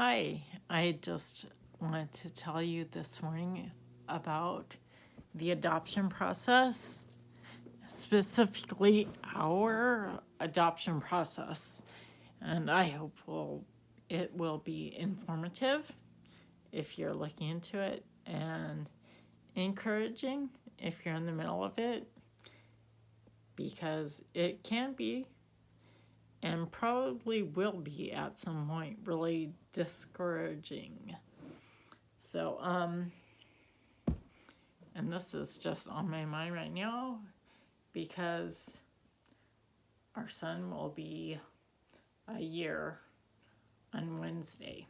Hi, I just wanted to tell you this morning about the adoption process, specifically our adoption process. And I hope it will be informative if you're looking into it and encouraging if you're in the middle of it, because it can be and probably will be at some point really discouraging. So, and this is just on my mind right now because our son will be a year on Wednesday.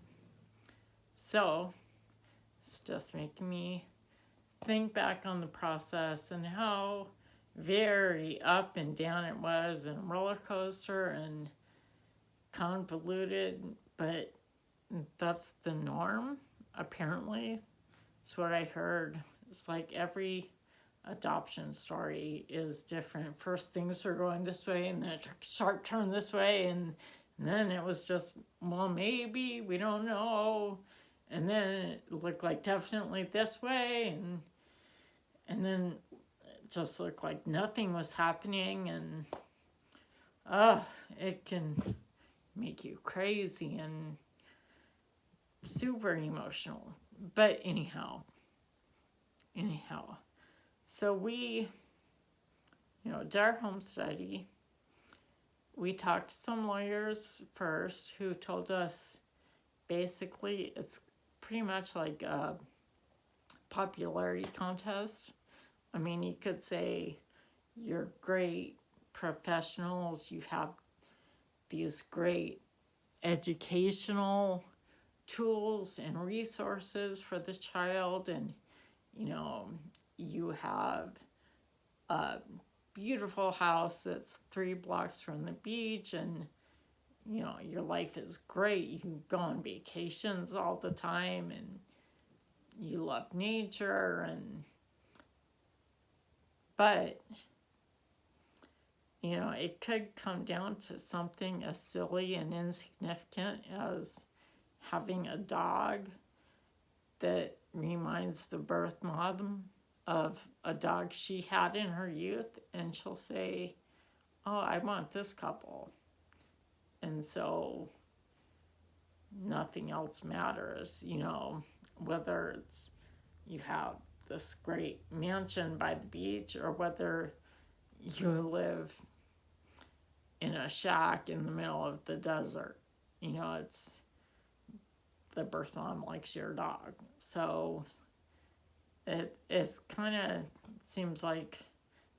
So it's just making me think back on the process and how very up and down it was, and roller coaster and convoluted, but that's the norm, apparently. It's what I heard. It's like every adoption story is different. First things are going this way, and then a sharp turn this way, and then it was just, well, maybe, we don't know. And then it looked like definitely this way, and then it just looked like nothing was happening, and it can make you crazy and super emotional. But anyhow, so we, did our home study. We talked to some lawyers first who told us basically it's pretty much like a popularity contest. I mean, you could say you're great professionals, you have these great educational tools and resources for the child, and you have a beautiful house that's 3 blocks from the beach, and your life is great. You can go on vacations all the time, and you love nature, but it could come down to something as silly and insignificant as having a dog that reminds the birth mom of a dog she had in her youth, and she'll say, oh, I want this couple. And so nothing else matters, whether it's you have this great mansion by the beach or whether you live in a shack in the middle of the desert. It's the birth mom likes your dog. So it's kind of seems like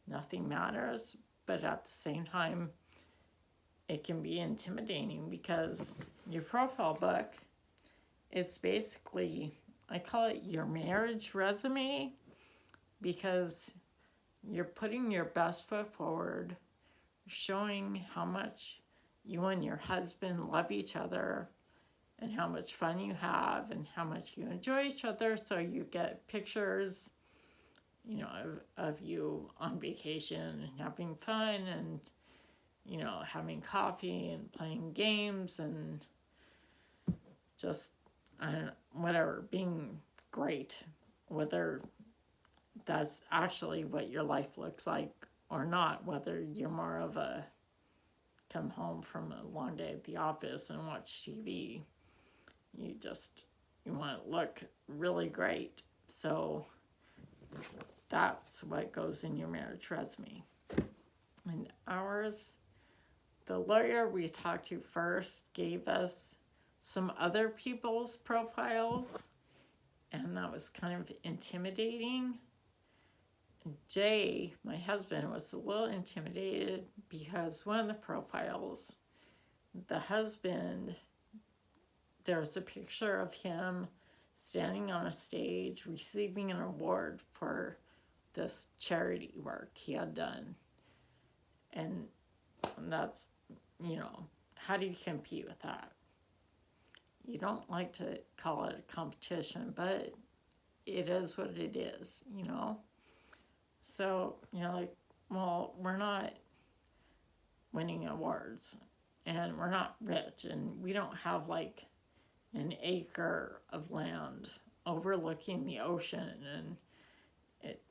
nothing matters, but at the same time, it can be intimidating because your profile book, it's basically, I call it your marriage resume, because you're putting your best foot forward, showing how much you and your husband love each other and how much fun you have and how much you enjoy each other. So you get pictures, of you on vacation and having fun, and having coffee and playing games and just whatever, being great, whether that's actually what your life looks like or not, whether you're more of a come home from a long day at the office and watch TV. You want to look really great. So that's what goes in your marriage resume. And ours, the lawyer we talked to first gave us some other people's profiles, and that was kind of intimidating. Jay, my husband, was a little intimidated because one of the profiles, the husband, there's a picture of him standing on a stage receiving an award for this charity work he had done. And that's, how do you compete with that? You don't like to call it a competition, but it is what it is, So, well, we're not winning awards, and we're not rich, and we don't have an acre of land overlooking the ocean, and it,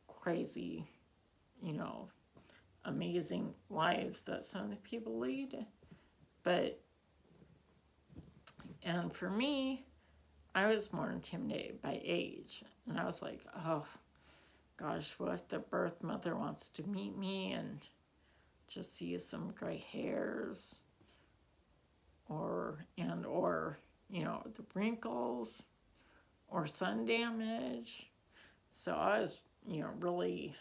crazy, you know, amazing lives that some of the people lead. But, and for me, I was more intimidated by age. And I was like, oh, gosh, what if the birth mother wants to meet me and just see some gray hairs or the wrinkles or sun damage. So I was, really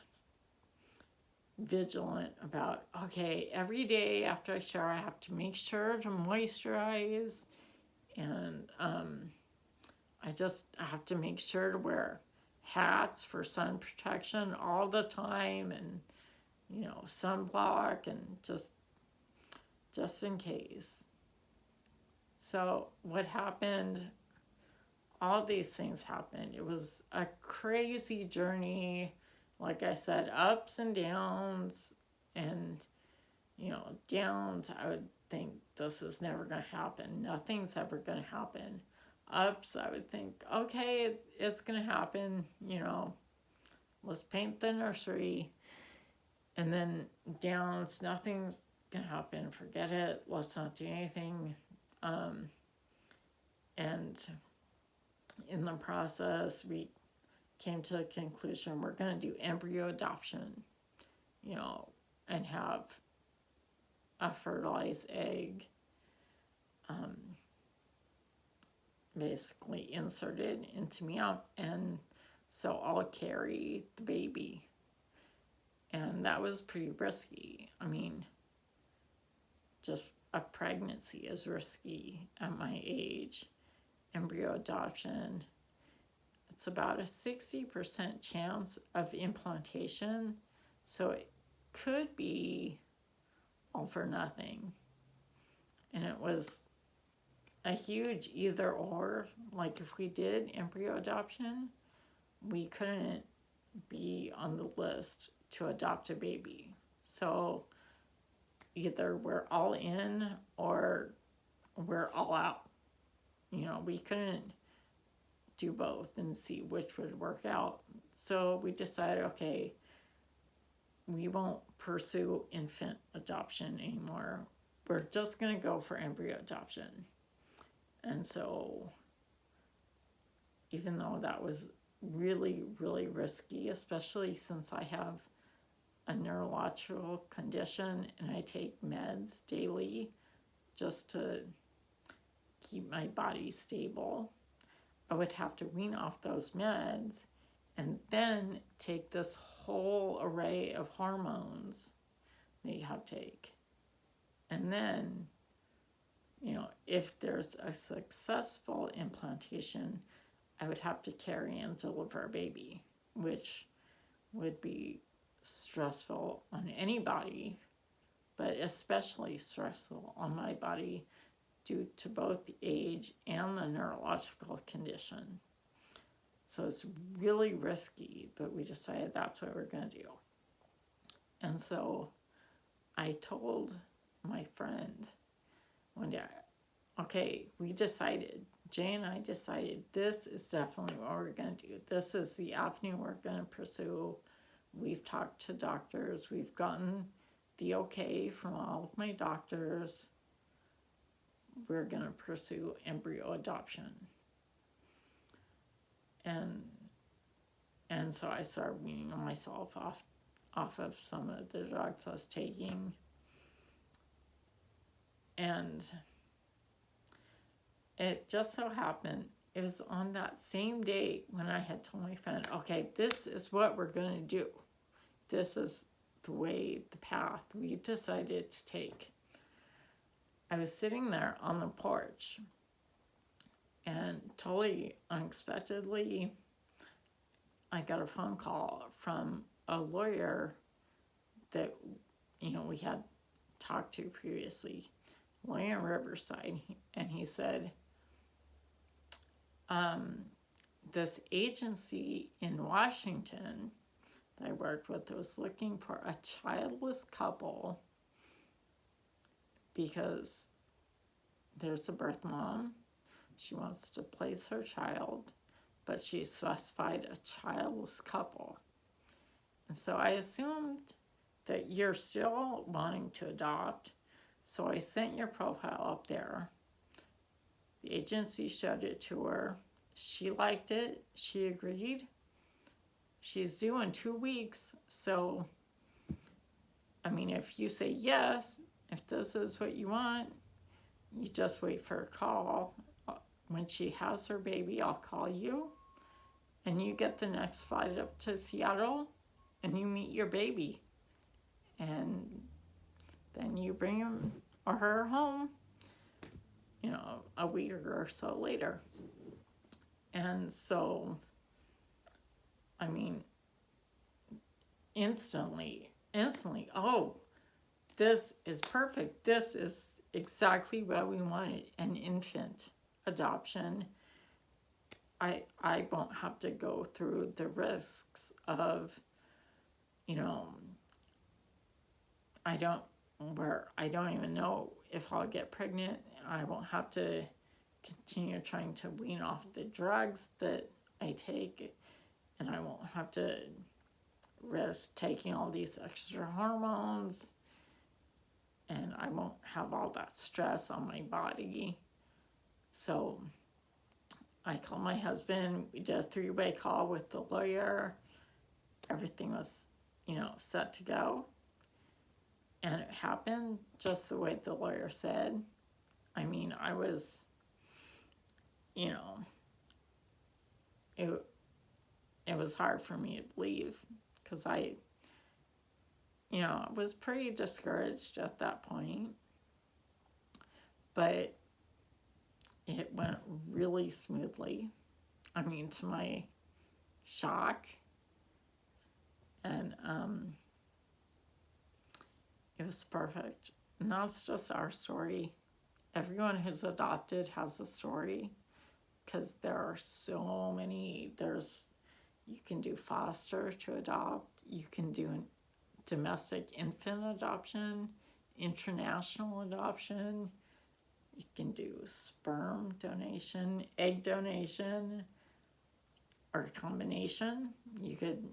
vigilant about, okay, every day after I shower, I have to make sure to moisturize, and I have to make sure to wear hats for sun protection all the time, and sunblock, and just in case. So what happened, all these things happened. It was a crazy journey. Like I said, ups and downs, and downs, I would think this is never going to happen. Nothing's ever going to happen. Ups, I would think, okay, it's going to happen, let's paint the nursery. And then downs, nothing's going to happen, forget it, let's not do anything. And in the process, we came to a conclusion, we're going to do embryo adoption, and have a fertilized egg basically inserted into me, and so I'll carry the baby. And that was pretty risky. I mean, just a pregnancy is risky at my age. Embryo adoption, it's about a 60% chance of implantation, so it could be all for nothing. And it was a huge either or. Like, if we did embryo adoption, we couldn't be on the list to adopt a baby. So either we're all in or we're all out. We couldn't do both and see which would work out. So we decided, okay, we won't pursue infant adoption anymore. We're just going to go for embryo adoption. And so, even though that was really, really risky, especially since I have a neurological condition and I take meds daily just to keep my body stable, I would have to wean off those meds and then take this whole array of hormones that you have to take. And then, if there's a successful implantation, I would have to carry and deliver a baby, which would be stressful on anybody, but especially stressful on my body due to both the age and the neurological condition. So it's really risky, but we decided that's what we're going to do. And so I told my friend one day, okay, we decided, Jay and I decided, this is definitely what we're going to do. This is the avenue we're going to pursue. We've talked to doctors. We've gotten the okay from all of my doctors. We're going to pursue embryo adoption. And so I started weaning myself off of some of the drugs I was taking. And it just so happened, it was on that same day when I had told my friend, okay, this is what we're going to do. This is the path we decided to take. I was sitting there on the porch, and totally unexpectedly, I got a phone call from a lawyer that, we had talked to previously, lawyer in Riverside, and he said, this agency in Washington that I worked with was looking for a childless couple because there's a birth mom. She wants to place her child, but she specified a childless couple. And so I assumed that you're still wanting to adopt. So I sent your profile up there. The agency showed it to her. She liked it. She agreed. She's due in 2 weeks. So, I mean, if you say yes, if this is what you want, you just wait for a call. When she has her baby, I'll call you. And you get the next flight up to Seattle. And you meet your baby. And then you bring him or her home, a week or so later. And so, I mean, instantly, oh, this is perfect. This is exactly what we wanted, an infant adoption. I won't have to go through the risks of, I don't even know if I'll get pregnant. I won't have to continue trying to wean off the drugs that I take, and I won't have to risk taking all these extra hormones, and I won't have all that stress on my body. So I called my husband. We did a 3-way call with the lawyer. Everything was, set to go. And it happened just the way the lawyer said. I mean, I was, it was hard for me to believe because I was pretty discouraged at that point. But it went really smoothly. I mean, to my shock. And it was perfect. And that's just our story. Everyone who's adopted has a story because there are so many. You can do foster to adopt. You can do domestic infant adoption, international adoption. You can do sperm donation, egg donation, or a combination. You could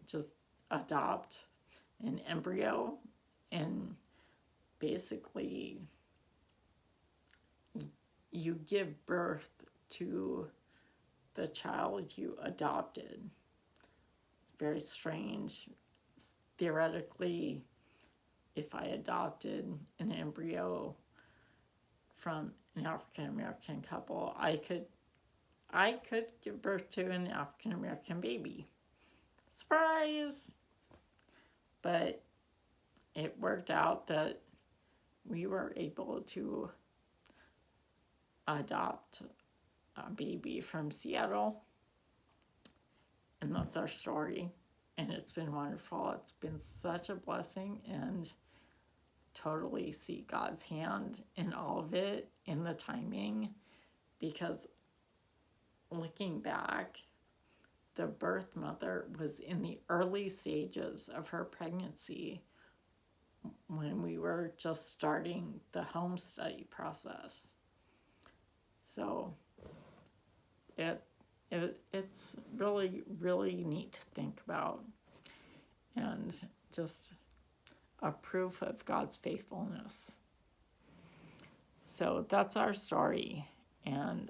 just adopt an embryo and basically you give birth to the child you adopted. It's very strange. Theoretically, if I adopted an embryo from an African American couple, I could give birth to an African American baby. Surprise! But it worked out that we were able to adopt a baby from Seattle. And that's our story. And it's been wonderful. It's been such a blessing, and totally see God's hand in all of it, in the timing, because looking back, the birth mother was in the early stages of her pregnancy when we were just starting the home study process. So it's really, really neat to think about, and just a proof of God's faithfulness. So that's our story, and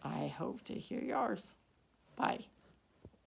I hope to hear yours. Bye.